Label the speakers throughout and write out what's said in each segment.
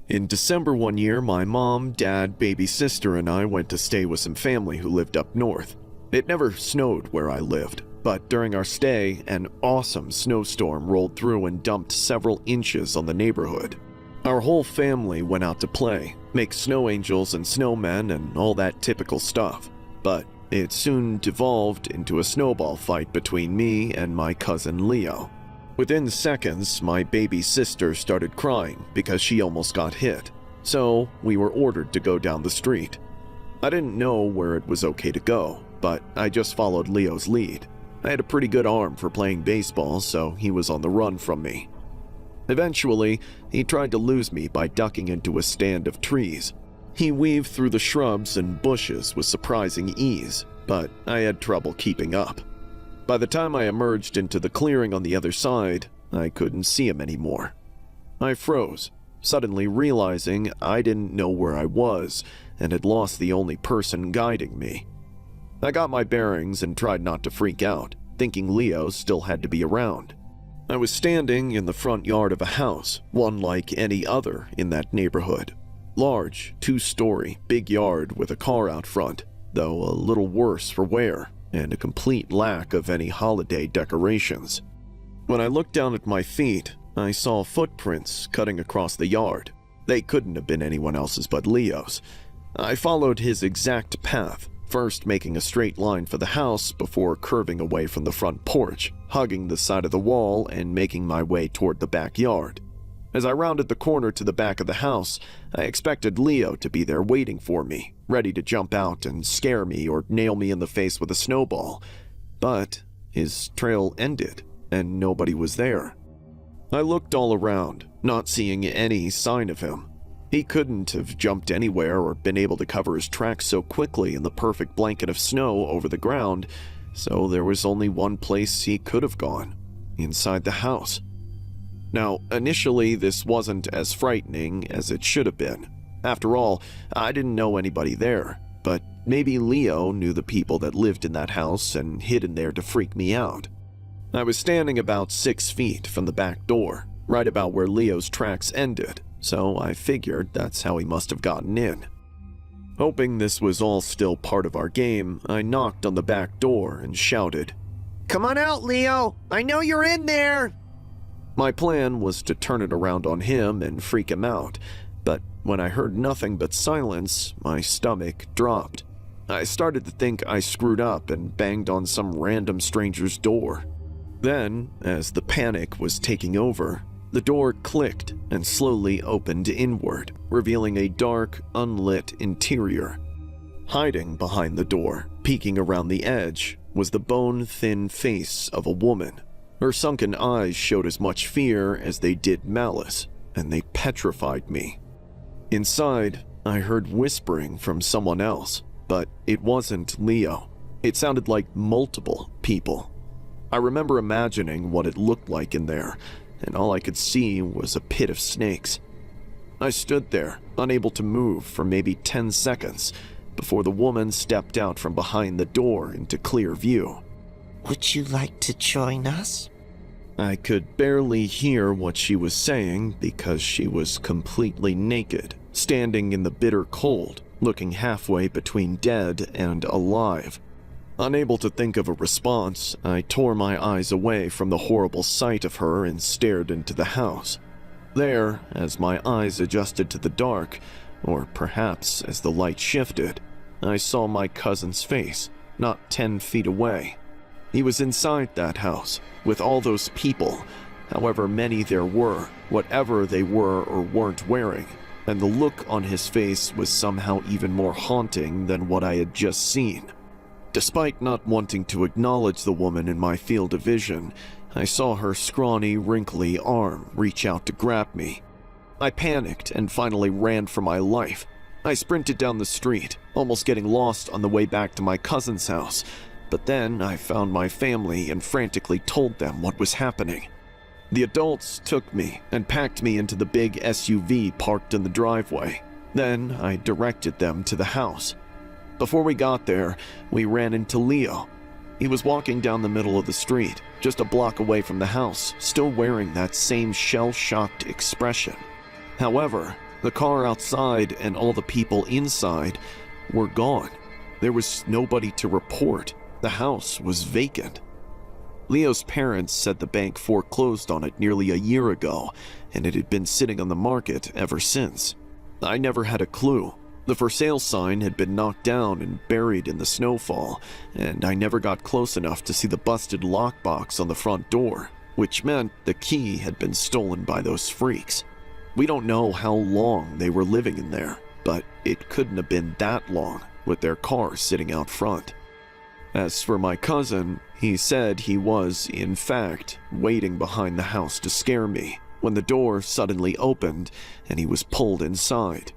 Speaker 1: In December one year, my mom, dad, baby sister, and I went to stay with some family who lived up north. It never snowed where I lived, but during our stay, an awesome snowstorm rolled through and dumped several inches on the neighborhood. Our whole family went out to play, make snow angels and snowmen and all that typical stuff, but it soon devolved into a snowball fight between me and my cousin Leo. Within seconds, my baby sister started crying because she almost got hit, so we were ordered to go down the street. I didn't know where it was okay to go, but I just followed Leo's lead. I had a pretty good arm for playing baseball, so he was on the run from me. Eventually, he tried to lose me by ducking into a stand of trees. He weaved through the shrubs and bushes with surprising ease, but I had trouble keeping up. By the time I emerged into the clearing on the other side, I couldn't see him anymore. I froze, suddenly realizing I didn't know where I was and had lost the only person guiding me. I got my bearings and tried not to freak out, thinking Leo still had to be around. I was standing in the front yard of a house, one like any other in that neighborhood. Large, 2-story, big yard with a car out front, though a little worse for wear, and a complete lack of any holiday decorations. When I looked down at my feet, I saw footprints cutting across the yard. They couldn't have been anyone else's but Leo's. I followed his exact path, first making a straight line for the house before curving away from the front porch, hugging the side of the wall and making my way toward the backyard. As I rounded the corner to the back of the house, I expected Leo to be there waiting for me, ready to jump out and scare me or nail me in the face with a snowball. But his trail ended, and nobody was there. I looked all around, not seeing any sign of him. He couldn't have jumped anywhere or been able to cover his tracks so quickly in the perfect blanket of snow over the ground, so there was only one place he could have gone: inside the house. Now, initially, this wasn't as frightening as it should have been. After all, I didn't know anybody there, but maybe Leo knew the people that lived in that house and hid in there to freak me out. I was standing about 6 feet from the back door, right about where Leo's tracks ended, so I figured that's how he must have gotten in. Hoping this was all still part of our game, I knocked on the back door and shouted, "Come on out, Leo! I know you're in there!" My plan was to turn it around on him and freak him out, but when I heard nothing but silence, my stomach dropped. I started to think I screwed up and banged on some random stranger's door. Then, as the panic was taking over, the door clicked and slowly opened inward, revealing a dark, unlit interior. Hiding behind the door, peeking around the edge, was the bone-thin face of a woman. Her sunken eyes showed as much fear as they did malice, and they petrified me. Inside, I heard whispering from someone else, but it wasn't Leo. It sounded like multiple people. I remember imagining what it looked like in there, and all I could see was a pit of snakes. I stood there, unable to move for maybe 10 seconds, before the woman stepped out from behind the door into clear view.
Speaker 2: "Would you like to join us?"
Speaker 1: I could barely hear what she was saying because she was completely naked, standing in the bitter cold, looking halfway between dead and alive. Unable to think of a response, I tore my eyes away from the horrible sight of her and stared into the house. There, as my eyes adjusted to the dark, or perhaps as the light shifted, I saw my cousin's face, not 10 feet away. He was inside that house, with all those people, however many there were, whatever they were or weren't wearing, and the look on his face was somehow even more haunting than what I had just seen. Despite not wanting to acknowledge the woman in my field of vision, I saw her scrawny, wrinkly arm reach out to grab me. I panicked and finally ran for my life. I sprinted down the street, almost getting lost on the way back to my cousin's house, but then I found my family and frantically told them what was happening. The adults took me and packed me into the big SUV parked in the driveway. Then I directed them to the house. Before we got there, we ran into Leo. He was walking down the middle of the street, just a block away from the house, still wearing that same shell-shocked expression. However, The car outside and all the people inside were gone. There was nobody to report. The house was vacant. Leo's parents said the bank foreclosed on it nearly a year ago, and it had been sitting on the market ever since. I never had a clue. The for sale sign had been knocked down and buried in the snowfall, and I never got close enough to see the busted lockbox on the front door, which meant the key had been stolen by those freaks. We don't know how long they were living in there, but it couldn't have been that long with their car sitting out front. As for my cousin, he said he was, in fact, waiting behind the house to scare me when the door suddenly opened and he was pulled inside.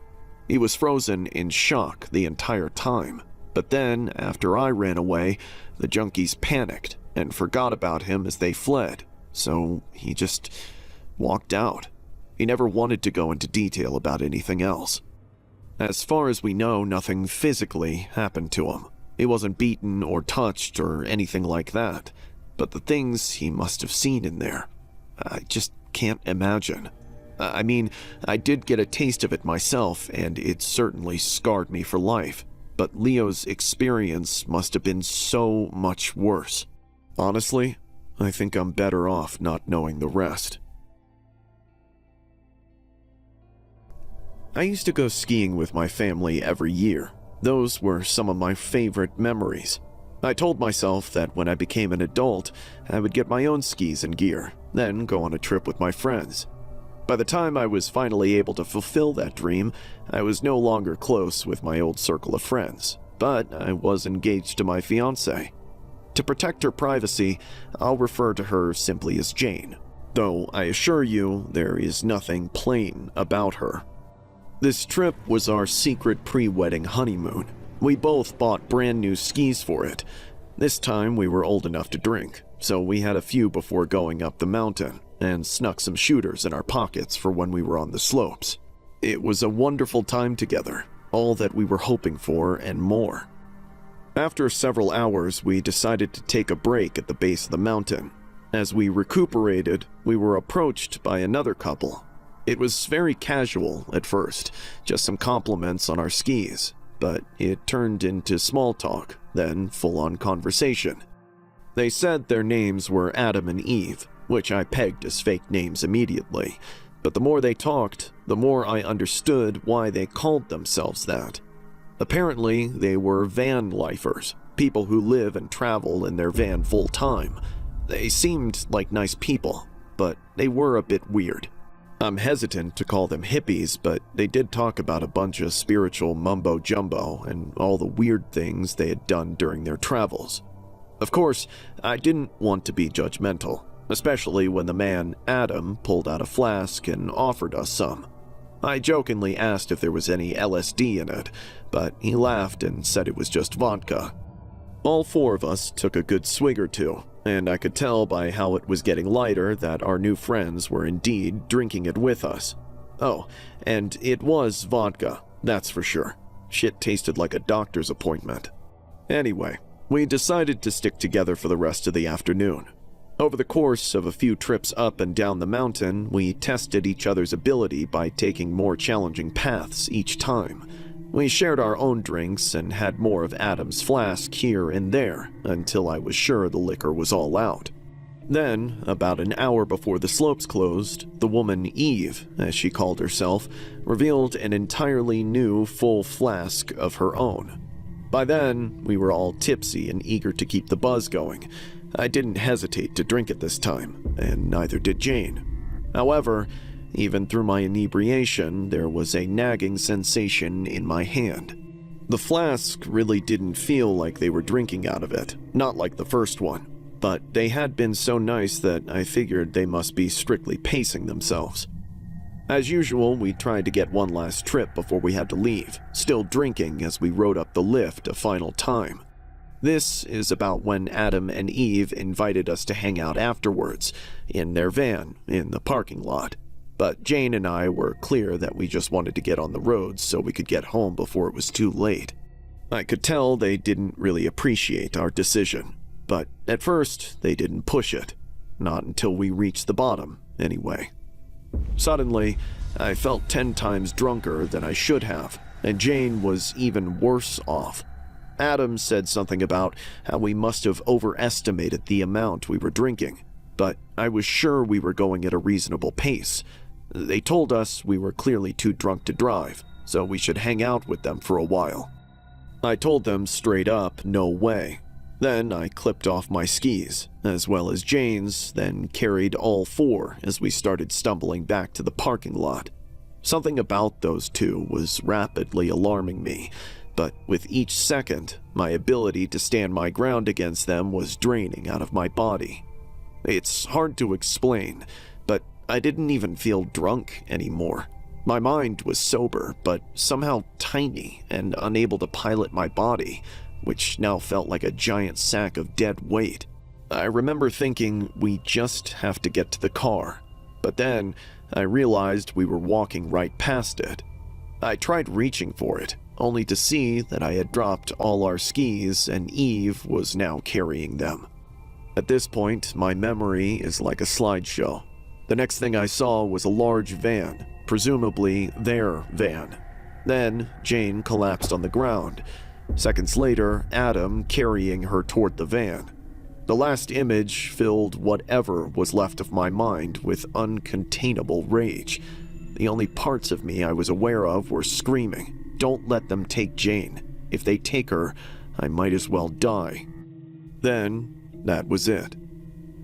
Speaker 1: He was frozen in shock the entire time, but then, after I ran away, the junkies panicked and forgot about him as they fled, so he just walked out. He never wanted to go into detail about anything else. As far as we know, nothing physically happened to him. He wasn't beaten or touched or anything like that, but the things he must have seen in there, I just can't imagine. I mean, I did get a taste of it myself, and it certainly scarred me for life, but Leo's experience must have been so much worse. Honestly, I think I'm better off not knowing the rest. I used to go skiing with my family every year. Those were some of my favorite memories. I told myself that when I became an adult, I would get my own skis and gear, then go on a trip with my friends. By the time I was finally able to fulfill that dream, I was no longer close with my old circle of friends, but I was engaged to my fiancée. To protect her privacy, I'll refer to her simply as Jane, though I assure you there is nothing plain about her. This trip was our secret pre-wedding honeymoon. We both bought brand new skis for it. This time we were old enough to drink, so we had a few before going up the mountain and snuck some shooters in our pockets for when we were on the slopes. It was a wonderful time together, all that we were hoping for and more. After several hours, we decided to take a break at the base of the mountain. As we recuperated, we were approached by another couple. It was very casual at first, just some compliments on our skis, but it turned into small talk, then full-on conversation. They said their names were Adam and Eve, which I pegged as fake names immediately, but the more they talked, the more I understood why they called themselves that. Apparently, they were van lifers, people who live and travel in their van full-time. They seemed like nice people, but they were a bit weird. I'm hesitant to call them hippies, but they did talk about a bunch of spiritual mumbo-jumbo and all the weird things they had done during their travels. Of course, I didn't want to be judgmental, especially when the man, Adam, pulled out a flask and offered us some. I jokingly asked if there was any LSD in it, but he laughed and said it was just vodka. All four of us took a good swig or two, and I could tell by how it was getting lighter that our new friends were indeed drinking it with us. Oh, and it was vodka, that's for sure. Shit tasted like a doctor's appointment. Anyway, we decided to stick together for the rest of the afternoon. Over the course of a few trips up and down the mountain, we tested each other's ability by taking more challenging paths each time. We shared our own drinks and had more of Adam's flask here and there until I was sure the liquor was all out. Then, about an hour before the slopes closed, the woman Eve, as she called herself, revealed an entirely new full flask of her own. By then, we were all tipsy and eager to keep the buzz going. I didn't hesitate to drink it this time, and neither did Jane. However, even through my inebriation, there was a nagging sensation in my hand. The flask really didn't feel like they were drinking out of it, not like the first one, but they had been so nice that I figured they must be strictly pacing themselves. As usual, we tried to get one last trip before we had to leave, still drinking as we rode up the lift a final time. This is about when Adam and Eve invited us to hang out afterwards, in their van, in the parking lot. But Jane and I were clear that we just wanted to get on the road so we could get home before it was too late. I could tell they didn't really appreciate our decision, but at first they didn't push it. Not until we reached the bottom, anyway. Suddenly, I felt 10 times drunker than I should have, and Jane was even worse off. Adam said something about how we must have overestimated the amount we were drinking, but I was sure we were going at a reasonable pace. They told us we were clearly too drunk to drive, so we should hang out with them for a while. I told them straight up, no way. Then I clipped off my skis, as well as Jane's, then carried all 4 as we started stumbling back to the parking lot. Something about those 2 was rapidly alarming me, but with each second, my ability to stand my ground against them was draining out of my body. It's hard to explain, but I didn't even feel drunk anymore. My mind was sober, but somehow tiny and unable to pilot my body, which now felt like a giant sack of dead weight. I remember thinking we just have to get to the car, but then I realized we were walking right past it. I tried reaching for it, only to see that I had dropped all our skis and Eve was now carrying them. At this point, my memory is like a slideshow. The next thing I saw was a large van, presumably their van. Then Jane collapsed on the ground. Seconds later, Adam carrying her toward the van. The last image filled whatever was left of my mind with uncontainable rage. The only parts of me I was aware of were screaming, "Don't let them take Jane. If they take her, I might as well die." Then, that was it.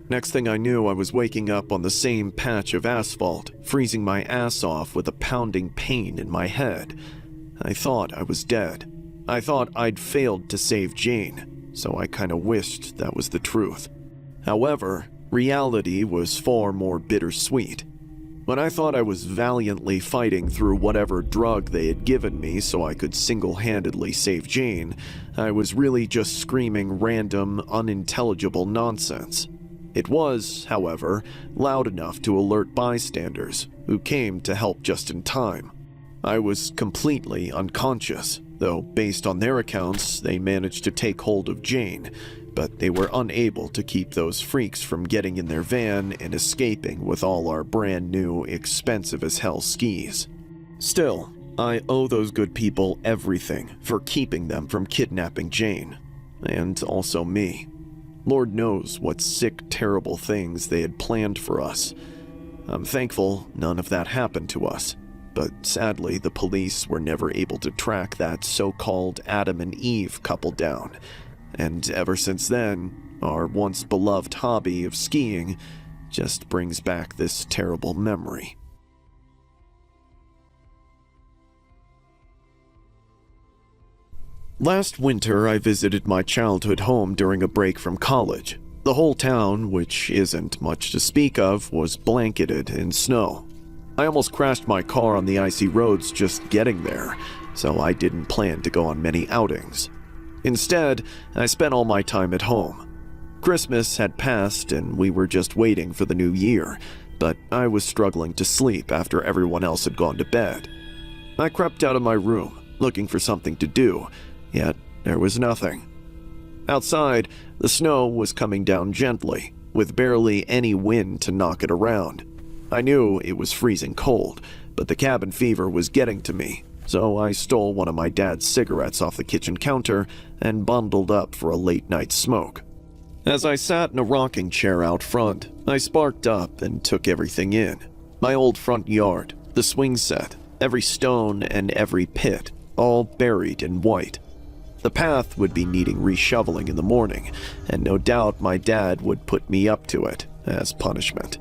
Speaker 1: Next thing I knew, I was waking up on the same patch of asphalt, freezing my ass off with a pounding pain in my head. I thought I was dead. I thought I'd failed to save Jane, so I kinda wished that was the truth. However, reality was far more bittersweet. When I thought I was valiantly fighting through whatever drug they had given me so I could single-handedly save Jane, I was really just screaming random, unintelligible nonsense. It was, however, loud enough to alert bystanders, who came to help just in time. I was completely unconscious, though based on their accounts, they managed to take hold of Jane, but they were unable to keep those freaks from getting in their van and escaping with all our brand new, expensive-as-hell skis. Still, I owe those good people everything for keeping them from kidnapping Jane, and also me. Lord knows what sick, terrible things they had planned for us. I'm thankful none of that happened to us, but sadly the police were never able to track that so-called Adam and Eve couple down, and ever since then, our once beloved hobby of skiing just brings back this terrible memory. Last winter, I visited my childhood home during a break from college. The whole town, which isn't much to speak of, was blanketed in snow. I almost crashed my car on the icy roads just getting there, so I didn't plan to go on many outings. Instead, I spent all my time at home. Christmas had passed and we were just waiting for the new year, but I was struggling to sleep after everyone else had gone to bed. I crept out of my room, looking for something to do, yet there was nothing. Outside, the snow was coming down gently, with barely any wind to knock it around. I knew it was freezing cold, but the cabin fever was getting to me, so I stole one of my dad's cigarettes off the kitchen counter and bundled up for a late-night smoke. As I sat in a rocking chair out front, I sparked up and took everything in. My old front yard, the swing set, every stone and every pit, all buried in white. The path would be needing reshoveling in the morning, and no doubt my dad would put me up to it as punishment.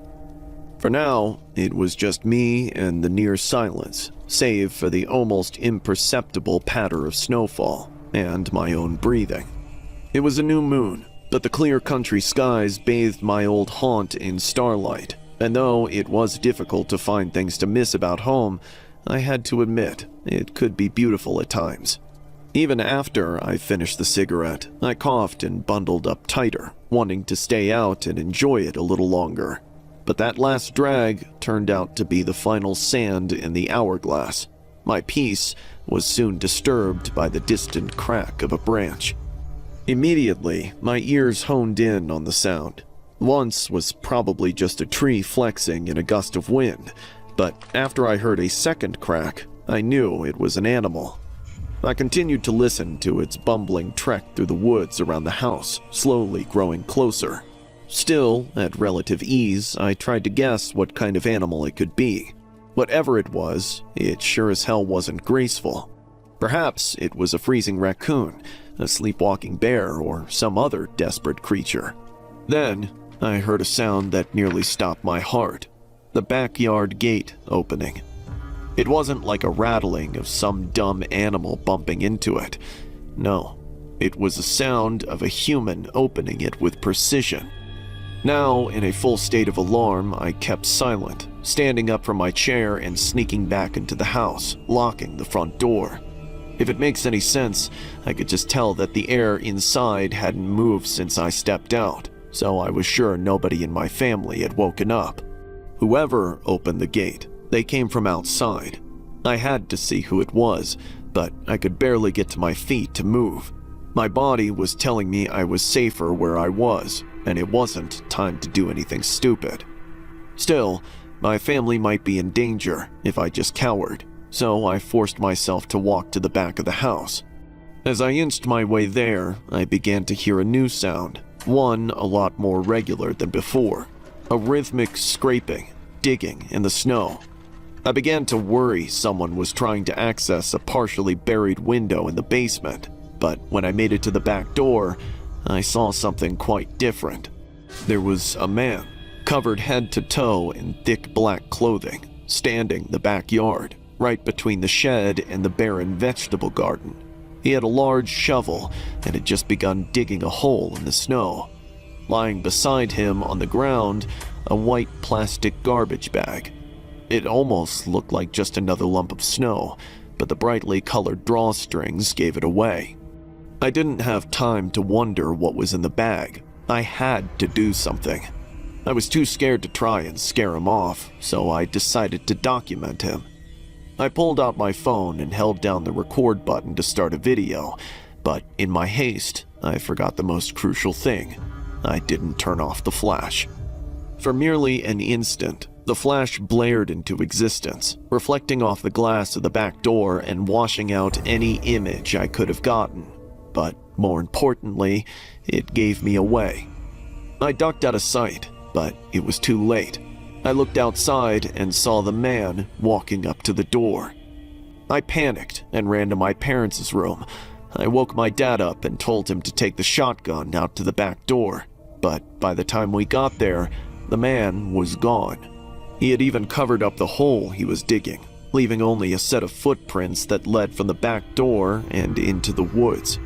Speaker 1: For now, it was just me and the near silence, save for the almost imperceptible patter of snowfall and my own breathing. It was a new moon, but the clear country skies bathed my old haunt in starlight, and though it was difficult to find things to miss about home, I had to admit it could be beautiful at times. Even after I finished the cigarette, I coughed and bundled up tighter, wanting to stay out and enjoy it a little longer. But that last drag turned out to be the final sand in the hourglass. My peace was soon disturbed by the distant crack of a branch. Immediately, my ears honed in on the sound. Once was probably just a tree flexing in a gust of wind, But after I heard a second crack, I knew it was an animal. I continued to listen to its bumbling trek through the woods around the house, slowly growing closer. Still, at relative ease, I tried to guess what kind of animal it could be. Whatever it was, it sure as hell wasn't graceful. Perhaps it was a freezing raccoon, a sleepwalking bear, or some other desperate creature. Then, I heard a sound that nearly stopped my heart. The backyard gate opening. It wasn't like a rattling of some dumb animal bumping into it. No, it was the sound of a human opening it with precision. Now, in a full state of alarm, I kept silent, standing up from my chair and sneaking back into the house, locking the front door. If it makes any sense, I could just tell that the air inside hadn't moved since I stepped out, so I was sure nobody in my family had woken up. Whoever opened the gate, they came from outside. I had to see who it was, but I could barely get to my feet to move. My body was telling me I was safer where I was, and it wasn't time to do anything stupid. Still, my family might be in danger if I just cowered, so I forced myself to walk to the back of the house. As I inched my way there, I began to hear a new sound, one a lot more regular than before. A rhythmic scraping, digging in the snow. I began to worry someone was trying to access a partially buried window in the basement, but when I made it to the back door, I saw something quite different. There was a man, covered head to toe in thick black clothing, standing in the backyard, right between the shed and the barren vegetable garden. He had a large shovel and had just begun digging a hole in the snow. Lying beside him on the ground, a white plastic garbage bag. It almost looked like just another lump of snow, but the brightly colored drawstrings gave it away. I didn't have time to wonder what was in the bag. I had to do something. I was too scared to try and scare him off, so I decided to document him. I pulled out my phone and held down the record button to start a video, but in my haste, I forgot the most crucial thing. I didn't turn off the flash. For merely an instant, the flash blared into existence, reflecting off the glass of the back door and washing out any image I could have gotten. But more importantly, it gave me away. I ducked out of sight, but it was too late. I looked outside and saw the man walking up to the door. I panicked and ran to my parents' room. I woke my dad up and told him to take the shotgun out to the back door. But by the time we got there, the man was gone. He had even covered up the hole he was digging, leaving only a set of footprints that led from the back door and into the woods.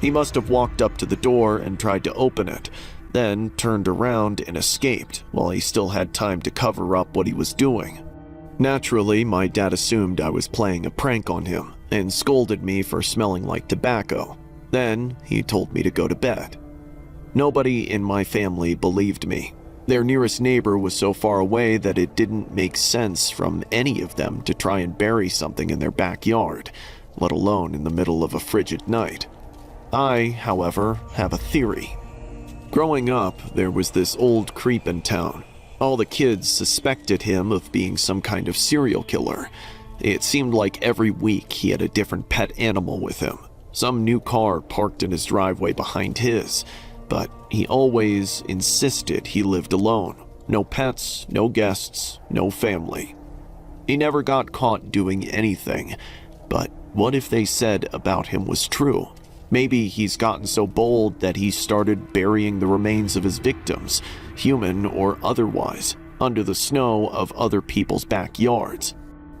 Speaker 1: He must have walked up to the door and tried to open it, then turned around and escaped while he still had time to cover up what he was doing. Naturally, my dad assumed I was playing a prank on him and scolded me for smelling like tobacco. Then he told me to go to bed. Nobody in my family believed me. Their nearest neighbor was so far away that it didn't make sense from any of them to try and bury something in their backyard, let alone in the middle of a frigid night. I, however, have a theory. Growing up, there was this old creep in town. All the kids suspected him of being some kind of serial killer. It seemed like every week he had a different pet animal with him, some new car parked in his driveway behind his. But he always insisted he lived alone. No pets, no guests, no family. He never got caught doing anything. But what if they said about him was true? Maybe he's gotten so bold that he started burying the remains of his victims, human or otherwise, under the snow of other people's backyards.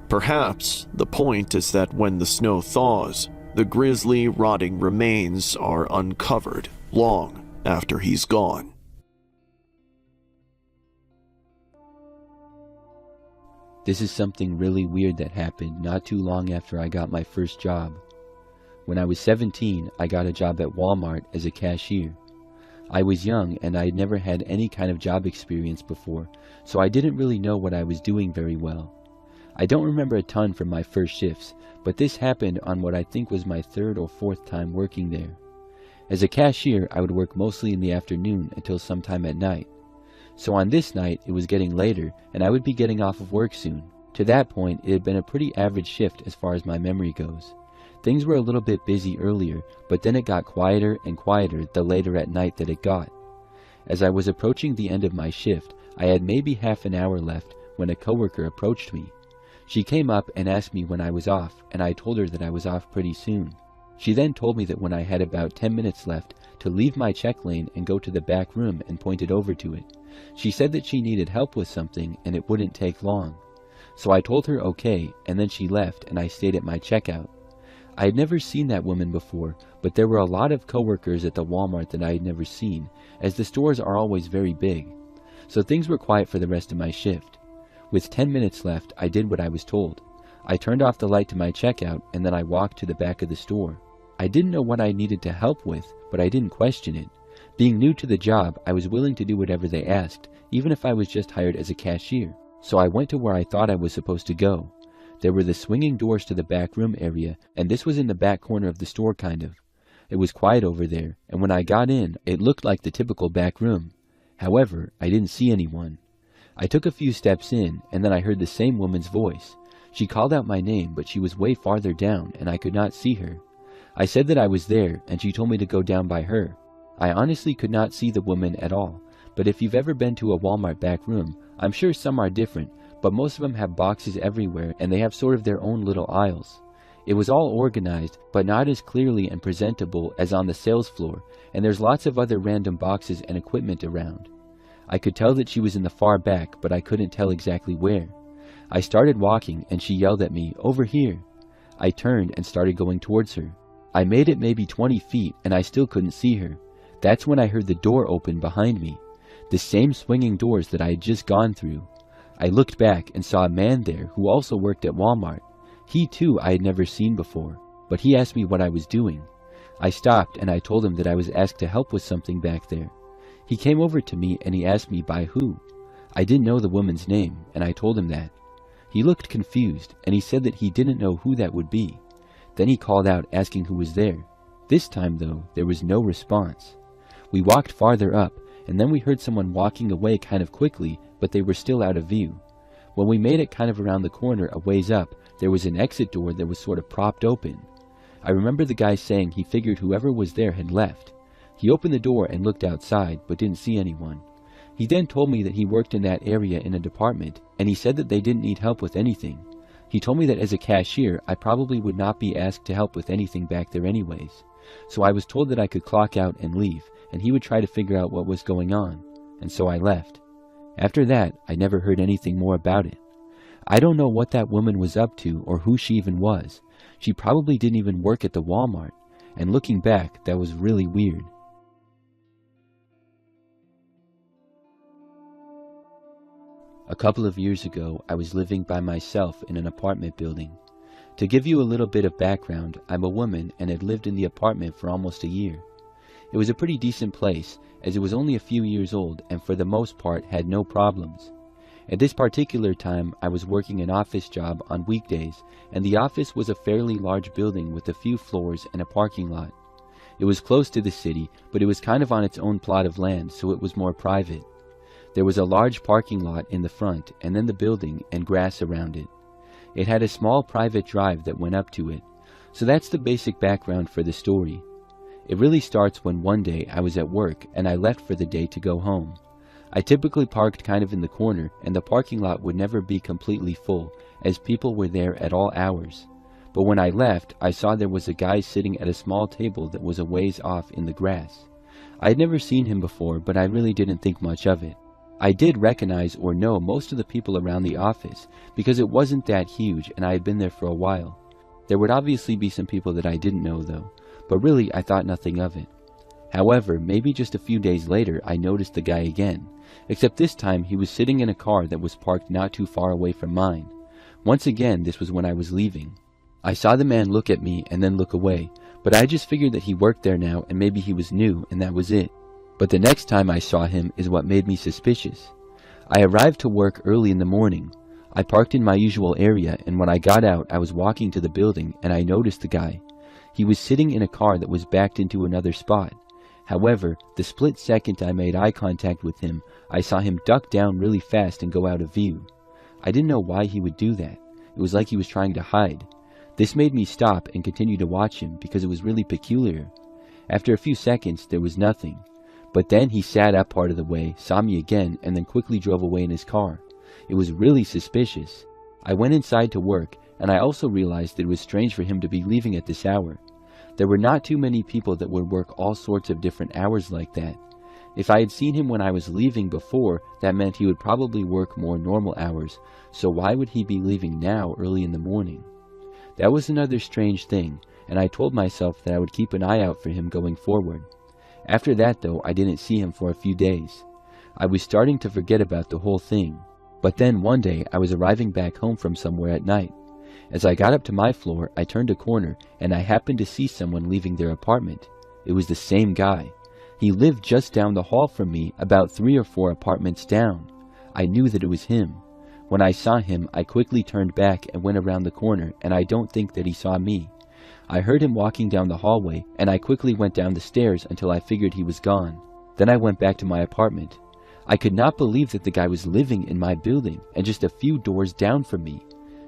Speaker 1: Perhaps the point is that when the snow thaws, the grisly, rotting remains are uncovered long after he's gone.
Speaker 3: This is something really weird that happened not too long after I got my first job. When I was 17, I got a job at Walmart as a cashier. I was young and I had never had any kind of job experience before, so I didn't really know what I was doing very well. I don't remember a ton from my first shifts, but this happened on what I think was my third or fourth time working there. As a cashier, I would work mostly in the afternoon until sometime at night. So on this night, it was getting later, and I would be getting off of work soon. To that point, it had been a pretty average shift as far as my memory goes. Things were a little bit busy earlier, but then it got quieter and quieter the later at night that it got. As I was approaching the end of my shift, I had maybe half an hour left when a coworker approached me. She came up and asked me when I was off, and I told her that I was off pretty soon. She then told me that when I had about 10 minutes left to leave my check lane and go to the back room, and pointed over to it. She said that she needed help with something and it wouldn't take long. So I told her okay, and then she left and I stayed at my checkout. I had never seen that woman before, but there were a lot of coworkers at the Walmart that I had never seen, as the stores are always very big. So things were quiet for the rest of my shift. With 10 minutes left, I did what I was told. I turned off the light to my checkout and then I walked to the back of the store. I didn't know what I needed to help with, but I didn't question it. Being new to the job, I was willing to do whatever they asked, even if I was just hired as a cashier. So I went to where I thought I was supposed to go. There were the swinging doors to the back room area, and this was in the back corner of the store kind of. It was quiet over there, and when I got in, it looked like the typical back room. However, I didn't see anyone. I took a few steps in, and then I heard the same woman's voice. She called out my name, but she was way farther down, and I could not see her. I said that I was there, and she told me to go down by her. I honestly could not see the woman at all, but if you've ever been to a Walmart back room, I'm sure some are different, but most of them have boxes everywhere, and they have sort of their own little aisles. It was all organized, but not as clearly and presentable as on the sales floor, and there's lots of other random boxes and equipment around. I could tell that she was in the far back, but I couldn't tell exactly where. I started walking, and she yelled at me, "Over here!" I turned and started going towards her. I made it maybe 20 feet, and I still couldn't see her. That's when I heard the door open behind me, the same swinging doors that I had just gone through. I looked back and saw a man there who also worked at Walmart. He too I had never seen before, but he asked me what I was doing. I stopped and I told him that I was asked to help with something back there. He came over to me and he asked me by who. I didn't know the woman's name, and I told him that. He looked confused and he said that he didn't know who that would be. Then he called out asking who was there. This time though, there was no response. We walked farther up, and then we heard someone walking away kind of quickly, but they were still out of view. When we made it kind of around the corner a ways up, there was an exit door that was sort of propped open. I remember the guy saying he figured whoever was there had left. He opened the door and looked outside, but didn't see anyone. He then told me that he worked in that area in a department, and he said that they didn't need help with anything. He told me that as a cashier, I probably would not be asked to help with anything back there anyways. So I was told that I could clock out and leave, and he would try to figure out what was going on, and so I left. After that, I never heard anything more about it. I don't know what that woman was up to or who she even was. She probably didn't even work at the Walmart, and looking back, that was really weird. A couple of years ago, I was living by myself in an apartment building. To give you a little bit of background, I'm a woman and had lived in the apartment for almost a year. It was a pretty decent place, as it was only a few years old and for the most part had no problems. At this particular time, I was working an office job on weekdays, and the office was a fairly large building with a few floors and a parking lot. It was close to the city, but it was kind of on its own plot of land, so it was more private. There was a large parking lot in the front, and then the building and grass around it. It had a small private drive that went up to it, so that's the basic background for the story. It really starts when one day I was at work and I left for the day to go home. I typically parked kind of in the corner, and the parking lot would never be completely full, as people were there at all hours. But when I left, I saw there was a guy sitting at a small table that was a ways off in the grass. I had never seen him before, but I really didn't think much of it. I did recognize or know most of the people around the office, because it wasn't that huge and I had been there for a while. There would obviously be some people that I didn't know though, but really I thought nothing of it. However, maybe just a few days later I noticed the guy again, except this time he was sitting in a car that was parked not too far away from mine. Once again, this was when I was leaving. I saw the man look at me and then look away, but I just figured that he worked there now and maybe he was new and that was it. But the next time I saw him is what made me suspicious. I arrived to work early in the morning. I parked in my usual area, and when I got out I was walking to the building and I noticed the guy. He was sitting in a car that was backed into another spot. However, the split second I made eye contact with him, I saw him duck down really fast and go out of view. I didn't know why he would do that. It was like he was trying to hide. This made me stop and continue to watch him because it was really peculiar. After a few seconds, there was nothing. But then he sat up part of the way, saw me again, and then quickly drove away in his car. It was really suspicious. I went inside to work, and I also realized that it was strange for him to be leaving at this hour. There were not too many people that would work all sorts of different hours like that. If I had seen him when I was leaving before, that meant he would probably work more normal hours, so why would he be leaving now early in the morning? That was another strange thing, and I told myself that I would keep an eye out for him going forward. After that, though, I didn't see him for a few days. I was starting to forget about the whole thing. But then one day, I was arriving back home from somewhere at night. As I got up to my floor, I turned a corner, and I happened to see someone leaving their apartment. It was the same guy. He lived just down the hall from me, about 3 or 4 apartments down. I knew that it was him. When I saw him, I quickly turned back and went around the corner, and I don't think that he saw me. I heard him walking down the hallway, and I quickly went down the stairs until I figured he was gone. Then I went back to my apartment. I could not believe that the guy was living in my building, and just a few doors down from me.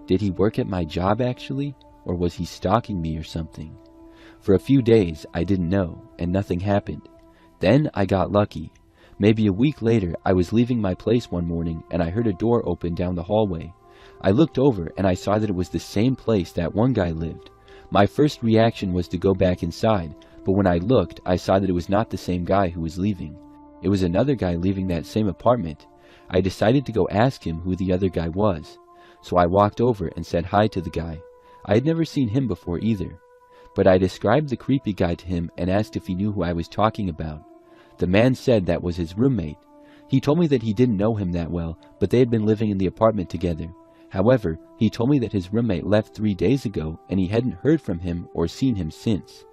Speaker 3: Did he work at my job actually, or was he stalking me or something? For a few days, I didn't know, and nothing happened. Then I got lucky. Maybe a week later, I was leaving my place one morning, and I heard a door open down the hallway. I looked over, and I saw that it was the same place that one guy lived. My first reaction was to go back inside, but when I looked, I saw that it was not the same guy who was leaving. It was another guy leaving that same apartment. I decided to go ask him who the other guy was. So I walked over and said hi to the guy. I had never seen him before either. But I described the creepy guy to him and asked if he knew who I was talking about. The man said that was his roommate. He told me that he didn't know him that well, but they had been living in the apartment together. However, he told me that his roommate left 3 days ago and he hadn't heard from him or seen him since.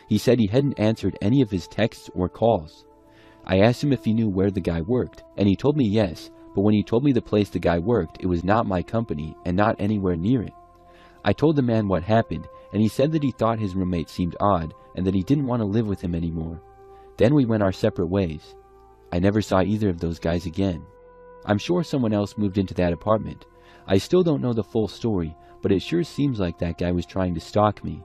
Speaker 3: He said he hadn't answered any of his texts or calls. I asked him if he knew where the guy worked, and he told me yes, but when he told me the place the guy worked, it was not my company and not anywhere near it. I told the man what happened, and he said that he thought his roommate seemed odd and that he didn't want to live with him anymore. Then we went our separate ways. I never saw either of those guys again. I'm sure someone else moved into that apartment. I still don't know the full story, but it sure seems like that guy was trying to stalk me.